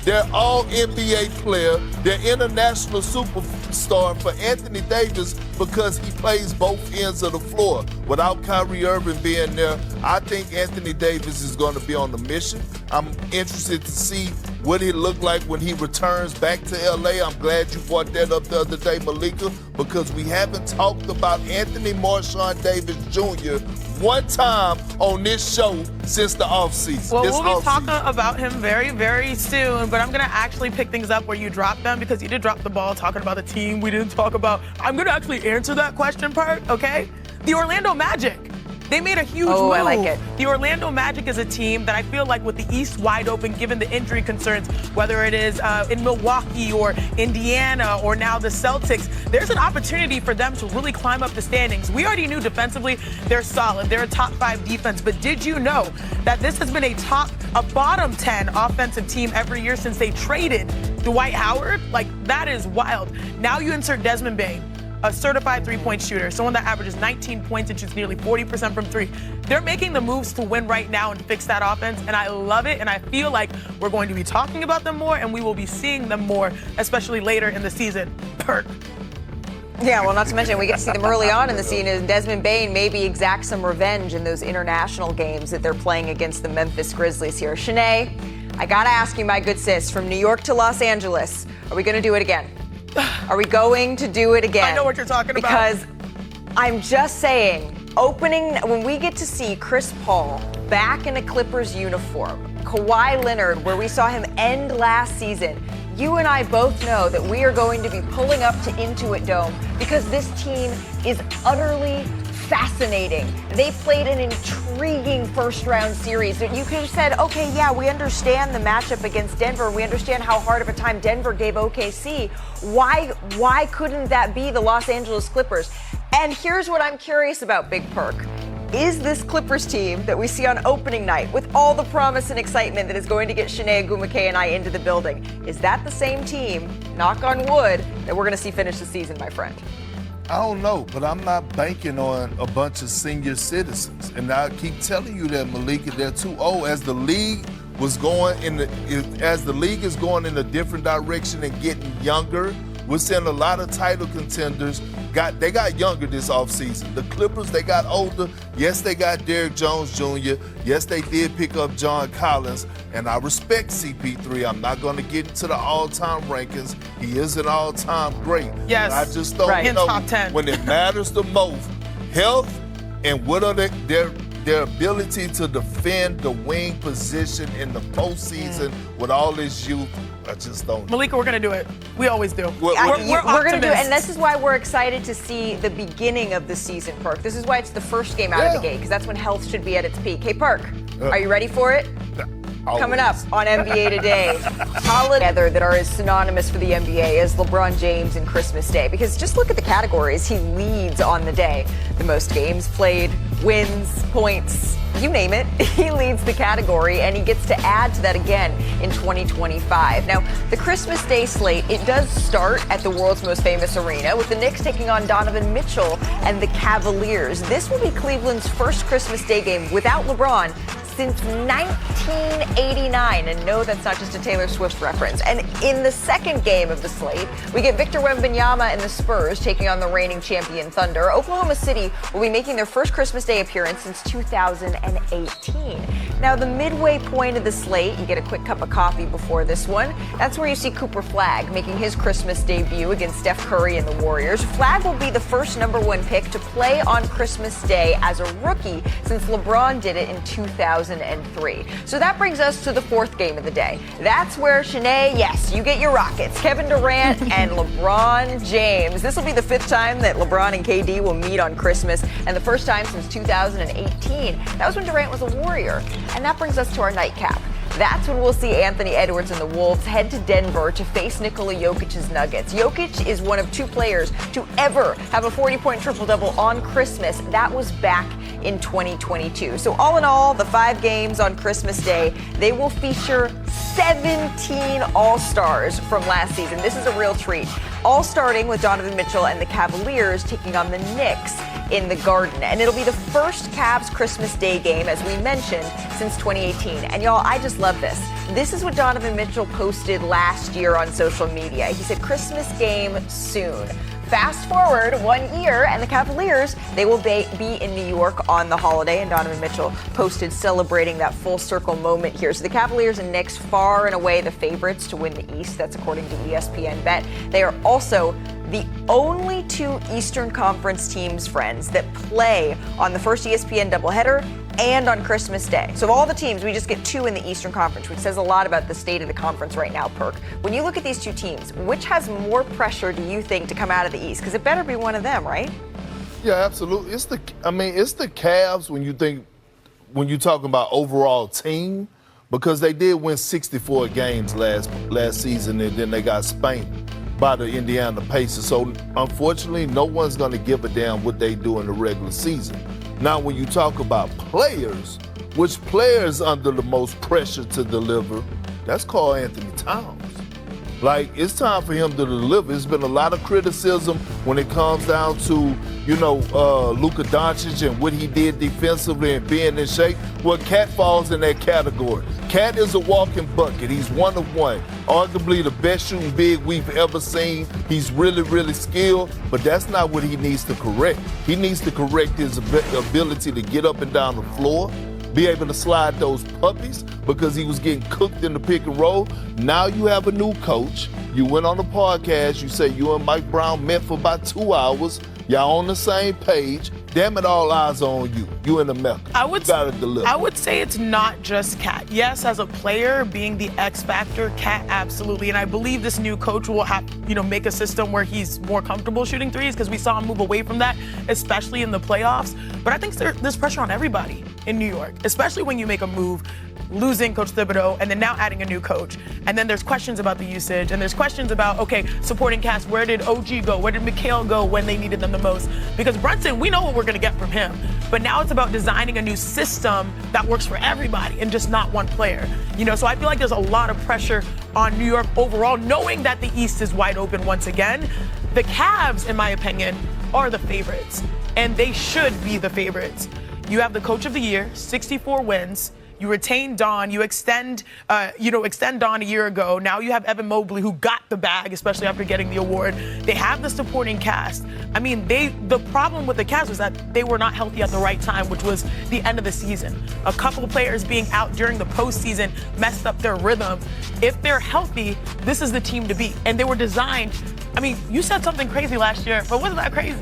They're all NBA player. They're international superstar for Anthony Davis because he plays both ends of the floor. Without Kyrie Irving being there, I think Anthony Davis is going to be on the mission. I'm interested to see what he look like when he returns back to LA. I'm glad you brought that up the other day, Malika, because we haven't talked about Anthony Marshawn Davis Jr. one time on this show since the offseason. Well, we'll be talking about him very, very soon, but I'm going to actually pick things up where you dropped them because you did drop the ball talking about the team we didn't talk about. I'm going to actually answer that question part, okay? The Orlando Magic. They made a huge move. I like it. The Orlando Magic is a team that I feel like with the East wide open, given the injury concerns, whether it is in Milwaukee or Indiana or now the Celtics, there's an opportunity for them to really climb up the standings. We already knew defensively they're solid. They're a top 5 defense. But did you know that this has been a bottom 10 offensive team every year since they traded Dwight Howard? Like, that is wild. Now you insert Desmond Bane, a certified three-point shooter, someone that averages 19 points and shoots nearly 40% from three. They're making the moves to win right now and fix that offense, and I love it, and I feel like we're going to be talking about them more, and we will be seeing them more, especially later in the season. Perk. Yeah, well, not to mention we get to see them early on in the season, and Desmond Bane maybe exact some revenge in those international games that they're playing against the Memphis Grizzlies here. Shanae, I got to ask you, my good sis, from New York to Los Angeles, are we going to do it again? Are we going to do it again? I know what you're talking about. Because I'm just saying, when we get to see Chris Paul back in a Clippers uniform, Kawhi Leonard, where we saw him end last season, you and I both know that we are going to be pulling up to Intuit Dome because this team is utterly fascinating. They played an intriguing first-round series that you could have said, okay, yeah, we understand the matchup against Denver. We understand how hard of a time Denver gave OKC. Why couldn't that be the Los Angeles Clippers? And here's what I'm curious about, Big Perk. Is this Clippers team that we see on opening night with all the promise and excitement that is going to get Shanae Agumake and I into the building, is that the same team, knock on wood, that we're going to see finish the season, my friend? I don't know, but I'm not banking on a bunch of senior citizens. And I keep telling you that, Malika, they're too old. As the league is going in a different direction and getting younger, we're seeing a lot of title contenders. They got younger this offseason. The Clippers, they got older. Yes, they got Derrick Jones Jr. Yes, they did pick up John Collins. And I respect CP3. I'm not going to get into the all-time rankings. He is an all-time great. Yes. But I just don't know top 10. when it matters the most, health and what are their ability to defend the wing position in the postseason with all this youth. I just don't. Malika, we're going to do it. We always do. We're going to do it, and this is why we're excited to see the beginning of the season, Perk. This is why it's the first game out of the gate, because that's when health should be at its peak. Hey, Perk, are you ready for it? Always. Coming up on NBA Today, holidays that are as synonymous for the NBA as LeBron James and Christmas Day. Because just look at the categories he leads on the day. The most games played, wins, points, you name it. He leads the category, and he gets to add to that again in 2025. Now, the Christmas Day slate, it does start at the world's most famous arena with the Knicks taking on Donovan Mitchell and the Cavaliers. This will be Cleveland's first Christmas Day game without LeBron since 1989, and no, that's not just a Taylor Swift reference. And in the second game of the slate, we get Victor Wembanyama and the Spurs taking on the reigning champion Thunder. Oklahoma City will be making their first Christmas Day appearance since 2018. Now, the midway point of the slate, you get a quick cup of coffee before this one. That's where you see Cooper Flagg making his Christmas debut against Steph Curry and the Warriors. Flagg will be the first #1 pick to play on Christmas Day as a rookie since LeBron did it in 2003. So that brings us to the fourth game of the day. That's where, Shanae, yes, you get your Rockets, Kevin Durant and LeBron James. This will be the fifth time that LeBron and KD will meet on Christmas, and the first time since 2018. That was when Durant was a Warrior. And that brings us to our nightcap. That's when we'll see Anthony Edwards and the Wolves head to Denver to face Nikola Jokic's Nuggets. Jokic is one of 2 players to ever have a 40-point triple-double on Christmas. That was back in 2022. So all in all, the 5 games on Christmas Day, they will feature 17 All-Stars from last season. This is a real treat. all starting with Donovan Mitchell and the Cavaliers taking on the Knicks in the Garden. And it'll be the first Cavs Christmas Day game, as we mentioned, since 2018. And y'all, I just love this. This is what Donovan Mitchell posted last year on social media. He said, Christmas game soon. Fast forward 1 year, and the Cavaliers, they will be in New York on the holiday, and Donovan Mitchell posted celebrating that full circle moment here. So the Cavaliers and Knicks far and away the favorites to win the East. That's according to ESPN Bet. They are also the only two Eastern Conference teams, friends, that play on the first ESPN doubleheader and on Christmas Day. So of all the teams, we just get two in the Eastern Conference, which says a lot about the state of the conference right now, Perk. When you look at these two teams, which has more pressure, do you think, to come out of the East? Because it better be one of them, right? Yeah, absolutely. It's the Cavs when you talking about overall team, because they did win 64 games last season, and then they got spanked by the Indiana Pacers. So unfortunately, no one's going to give a damn what they do in the regular season. Now, when you talk about players, which players under the most pressure to deliver, that's Karl Anthony Towns. Like, it's time for him to deliver. There's been a lot of criticism when it comes down to, Luka Doncic and what he did defensively and being in shape. Well, Cat falls in that category. Cat is a walking bucket. He's one of one. Arguably the best shooting big we've ever seen. He's really, really skilled, but that's not what he needs to correct. He needs to correct his ability to get up and down the floor, be able to slide those puppies, because he was getting cooked in the pick and roll. Now you have a new coach. You went on the podcast. You say you and Mike Brown met for about 2 hours. Y'all on the same page. Damn it, all eyes on you. You in the Mecca. You gotta deliver. I would say it's not just Cat. Yes, as a player, being the X factor, Cat absolutely. And I believe this new coach will have, make a system where he's more comfortable shooting threes, because we saw him move away from that, especially in the playoffs. But I think there's pressure on everybody in New York, especially when you make a move, losing Coach Thibodeau, and then now adding a new coach. And then there's questions about the usage, and there's questions about, supporting cast, where did OG go? Where did Mikhail go when they needed them the most? Because Brunson, we know what we're going to get from him. But now it's about designing a new system that works for everybody and just not one player. So I feel like there's a lot of pressure on New York overall, knowing that the East is wide open once again. The Cavs, in my opinion, are the favorites, and they should be the favorites. You have the coach of the year, 64 wins. You retain Don. You extend Don a year ago. Now you have Evan Mobley, who got the bag, especially after getting the award. They have the supporting cast. I mean, the problem with the Cavs was that they were not healthy at the right time, which was the end of the season. A couple of players being out during the postseason messed up their rhythm. If they're healthy, this is the team to beat. And they were designed. I mean, you said something crazy last year, but wasn't that crazy?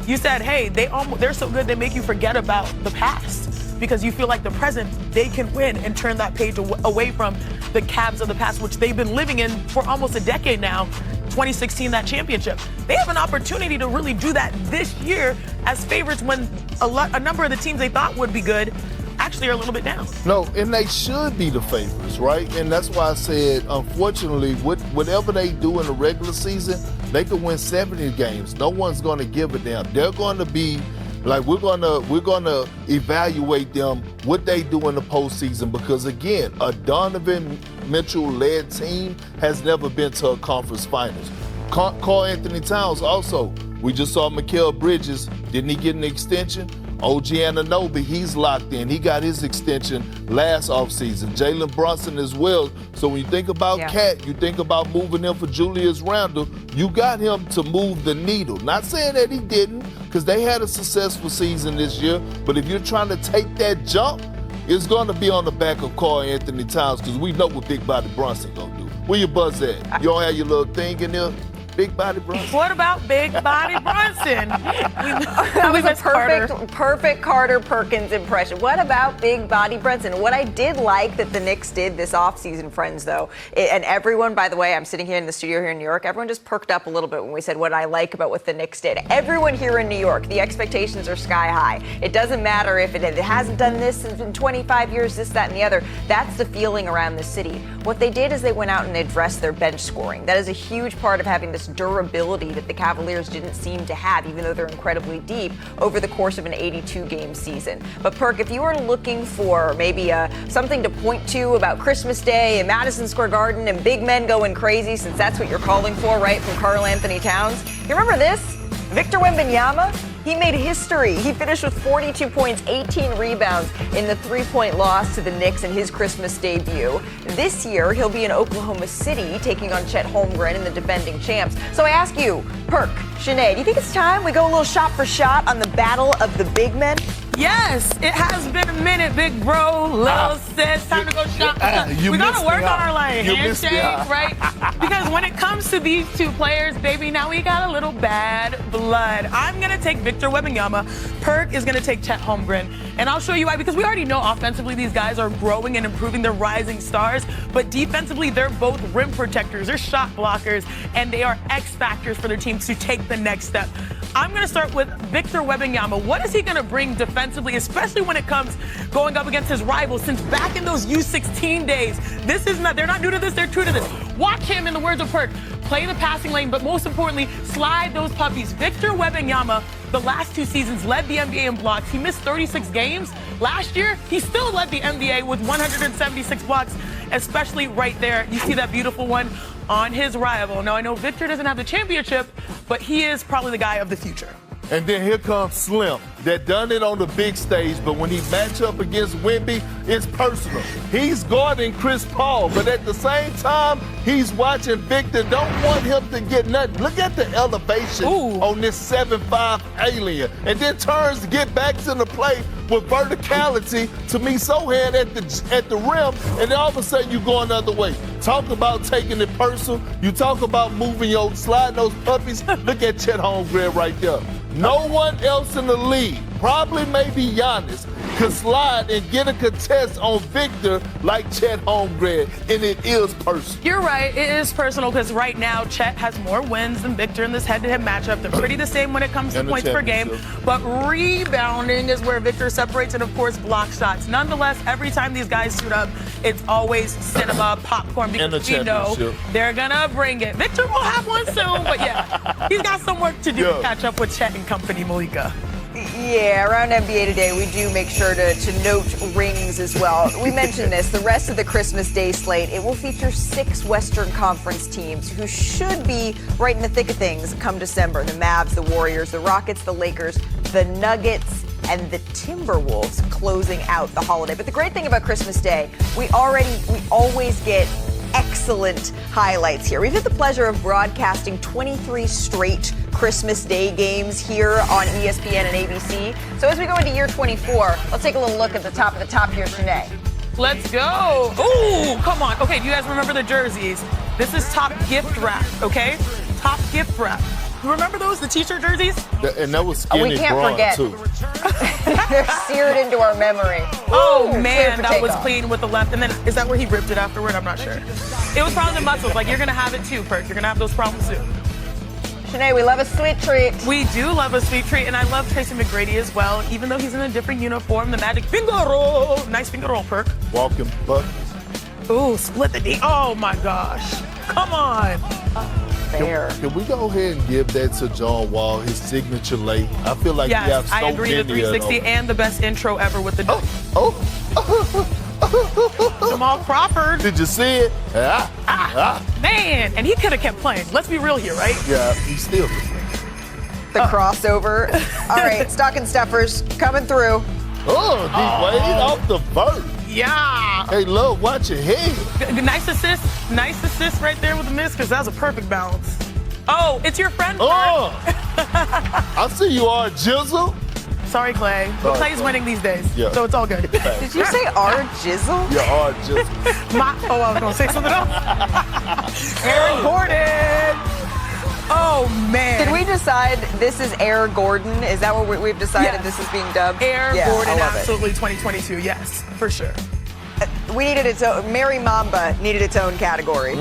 You said, hey, they're so good they make you forget about the past, because you feel like the present, they can win and turn that page away from the Cavs of the past, which they've been living in for almost a decade now. 2016, that championship. They have an opportunity to really do that this year as favorites, when a number of the teams they thought would be good actually are a little bit down. No, and they should be the favorites, right? And that's why I said, unfortunately, whatever they do in the regular season, they could win 70 games. No one's going to give a damn. They're going to be like, we're gonna evaluate them, what they do in the postseason, because again, a Donovan Mitchell-led team has never been to a conference finals. Karl Anthony Towns also. We just saw Mikal Bridges. Didn't he get an extension? OG Anunoby, he's locked in. He got his extension last offseason. Jalen Brunson as well. So when you think about Cat, you think about moving him for Julius Randle. You got him to move the needle. Not saying that he didn't, because they had a successful season this year. But if you're trying to take that jump, it's going to be on the back of Karl Anthony Towns, because we know what Big Body Brunson going to do. Where your buzz at? You all have your little thing in there? Big Body Brunson. What about Big Body Brunson? That was a perfect Carter Perkins impression. What about Big Body Brunson? What I did like that the Knicks did this offseason, friends, though, and everyone, by the way, I'm sitting here in the studio here in New York, everyone just perked up a little bit when we said what I like about what the Knicks did. Everyone here in New York, the expectations are sky high. It doesn't matter if it hasn't done this in 25 years, this, that, and the other. That's the feeling around the city. What they did is they went out and addressed their bench scoring. That is a huge part of having this durability that the Cavaliers didn't seem to have, even though they're incredibly deep over the course of an 82-game season. But Perk, if you are looking for maybe something to point to about Christmas Day and Madison Square Garden and big men going crazy, since that's what you're calling for, right, from Karl Anthony Towns, you remember this? Victor Wembanyama? He made history. He finished with 42 points, 18 rebounds in the three-point loss to the Knicks in his Christmas debut. This year, he'll be in Oklahoma City taking on Chet Holmgren and the defending champs. So I ask you, Perk, Sinead, do you think it's time we go a little shot for shot on the battle of the big men? Yes, it has been a minute, big bro. Lil sis, time to go shop. We gotta work on our handshake, right? Because when it comes to these two players, baby, now we got a little bad blood. I'm gonna take Victor Wembanyama. Perk is gonna take Chet Holmgren, and I'll show you why. Because we already know offensively these guys are growing and improving. They're rising stars, but defensively they're both rim protectors, they're shot blockers, and they are X factors for their teams to take the next step. I'm gonna start with Victor Wembanyama. What is he gonna bring defensively, especially when it comes going up against his rivals? Since back in those U16 days, they're not new to this, they're true to this. Watch him, in the words of Perk, play the passing lane, but most importantly, slide those puppies. Victor Wembanyama, the last 2 seasons, led the NBA in blocks. He missed 36 games. Last year, he still led the NBA with 176 blocks, especially right there. You see that beautiful one on his rival. Now, I know Victor doesn't have the championship, but he is probably the guy of the future. And then here comes Slim, that done it on the big stage, but when he match up against Wemby, it's personal. He's guarding Chris Paul, but at the same time, he's watching Victor. Don't want him to get nothing. Look at the elevation on this 7'5" alien. And then turns to get back to the play with verticality to me Sohan at the rim, and then all of a sudden you go another way. Talk about taking it personal. You talk about sliding those puppies. Look at Chet Holmgren right there. No one else in the league, probably maybe Giannis, could slide and get a contest on Victor like Chet Holmgren, and it is personal. You're right, it is personal because right now Chet has more wins than Victor in this head-to-head matchup. They're pretty the same when it comes to points per game, but rebounding is where Victor separates, and of course block shots. Nonetheless, every time these guys suit up, it's always cinema, popcorn, because you know they're gonna bring it. Victor will have one soon, but yeah, he's got some work to do to catch up with Chet and company, Malika. Yeah, around NBA Today, we do make sure to note rings as well. We mentioned this, the rest of the Christmas Day slate, it will feature 6 Western Conference teams who should be right in the thick of things come December. The Mavs, the Warriors, the Rockets, the Lakers, the Nuggets, and the Timberwolves closing out the holiday. But the great thing about Christmas Day, we always get excellent highlights here. We've had the pleasure of broadcasting 23 straight Christmas Day games here on ESPN and ABC. So as we go into year 24, let's take a little look at the top here today. Let's go. Ooh, come on. Okay, do you guys remember the jerseys? This is top gift wrap, okay? Top gift wrap. You remember those, the t-shirt jerseys? And that was skinny we can't broad, forget. too. They're seared into our memory. Oh, Ooh, man, that was clean with the left. And then, is that where he ripped it afterward? I'm not sure. It was probably the muscles. Like, you're going to have it too, Perk. You're going to have those problems too. Sinead, we love a sweet treat. We do love a sweet treat, and I love Tracy McGrady as well, even though he's in a different uniform, the Magic finger roll. Nice finger roll, Perk. Walking buck. Ooh, split the D. Oh, my gosh. Come on. Can we go ahead and give that to John Wall, his signature late? I feel like yes, we have so I agree, the 360 and the best intro ever with the Jamal Crawford. Did you see it? Man, and he could have kept playing. Let's be real here, right? Yeah, he still. The crossover. All right, stocking stuffers coming through. Oh, D-Wade off the vert. Yeah. Hey, love, watch your head. Nice assist. Nice assist right there with the miss, because that was a perfect bounce. Oh, it's your friend. Oh. I see you are Jizzle. Sorry, Klay. But Klay's winning these days, so it's all good. Did you say R Jizzle? Yeah, R Jizzle. I was going to say something else. Aaron Gordon. Oh, man. Did we decide this is Air Gordon? Is that what we've decided this is being dubbed? Air Gordon, absolutely 2022, yes, for sure. We needed its own, Mary Mamba needed its own category.